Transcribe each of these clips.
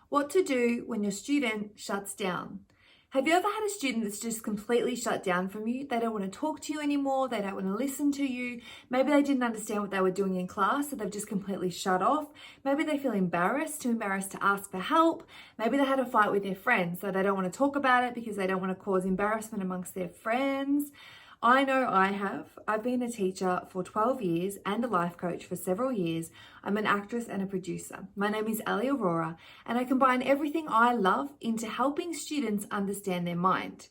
What to do when your student shuts down. Have you ever had a student that's just completely shut down from you? They don't want to talk to you anymore. They don't want to listen to you. Maybe they didn't understand what they were doing in class, so they've just completely shut off. Maybe they feel embarrassed, too embarrassed to ask for help. Maybe they had a fight with their friends, so they don't want to talk about it because they don't want to cause embarrassment amongst their friends. I know I have. I've been a teacher for 12 years and a life coach for several years. I'm an actress and a producer. My name is Ali Aurora, and I combine everything I love into helping students understand their mind.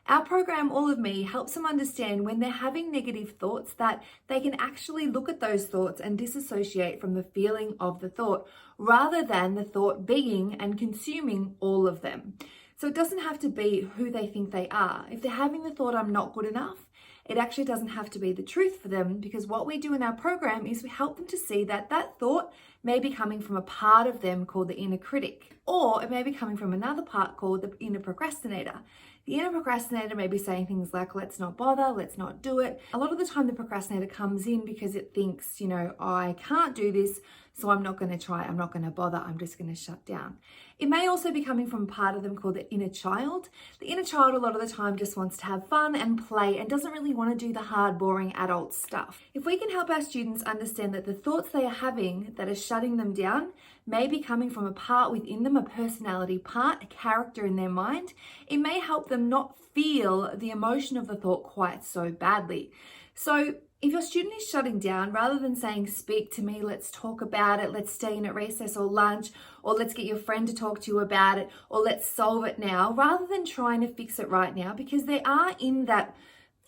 Our program, All of Me, helps them understand when they're having negative thoughts that they can actually look at those thoughts and disassociate from the feeling of the thought rather than the thought being and consuming all of them. So it doesn't have to be who they think they are. If they're having the thought, I'm not good enough, it actually doesn't have to be the truth for them, because what we do in our program is we help them to see that that thought may be coming from a part of them called the inner critic, or it may be coming from another part called the inner procrastinator. The inner procrastinator may be saying things like, let's not bother, let's not do it. A lot of the time the procrastinator comes in because it thinks, I can't do this, so I'm not going to try, I'm not going to bother, I'm just going to shut down. It may also be coming from a part of them called the inner child. The inner child a lot of the time just wants to have fun and play and doesn't really want to do the hard, boring adult stuff. If we can help our students understand that the thoughts they are having that are shutting them down may be coming from a part within them, a personality part, a character in their mind, it may help them not feel the emotion of the thought quite so badly. So if your student is shutting down, rather than saying, speak to me, let's talk about it, let's stay in at recess or lunch, or let's get your friend to talk to you about it, or let's solve it now, rather than trying to fix it right now, because they are in that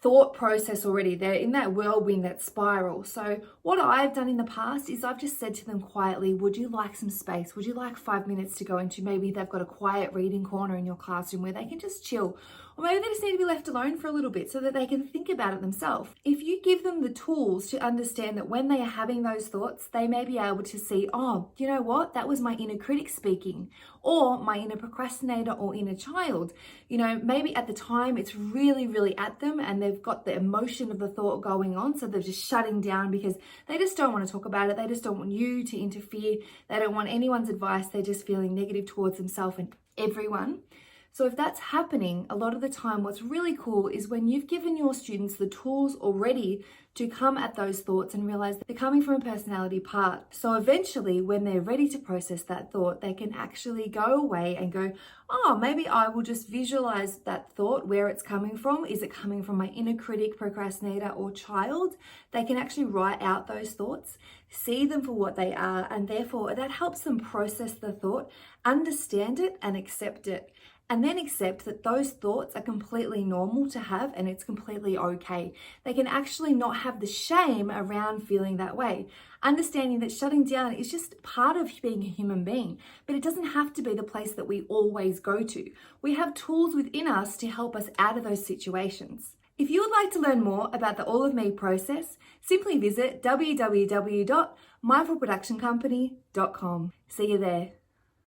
thought process already. They're in that whirlwind, that spiral. So what I've done in the past is I've just said to them quietly, would you like some space? Would you like 5 minutes to go into, maybe they've got a quiet reading corner in your classroom where they can just chill, or maybe they just need to be left alone for a little bit so that they can think about it themselves. If you give them the tools to understand that when they are having those thoughts, they may be able to see, oh, you know what? That was my inner critic speaking, or my inner procrastinator or inner child. Maybe at the time it's really, really at them and they've got the emotion of the thought going on. So they're just shutting down because they just don't want to talk about it. They just don't want you to interfere. They don't want anyone's advice. They're just feeling negative towards themselves and everyone. So if that's happening, a lot of the time, what's really cool is when you've given your students the tools already to come at those thoughts and realize that they're coming from a personality part. So eventually, when they're ready to process that thought, they can actually go away and go, oh, maybe I will just visualize that thought, where it's coming from. Is it coming from my inner critic, procrastinator, or child? They can actually write out those thoughts, see them for what they are, and therefore that helps them process the thought, understand it, and accept it. And then accept that those thoughts are completely normal to have and it's completely okay. They can actually not have the shame around feeling that way. Understanding that shutting down is just part of being a human being, but it doesn't have to be the place that we always go to. We have tools within us to help us out of those situations. If you would like to learn more about the All of Me process, simply visit www.mindfulproductioncompany.com. See you there.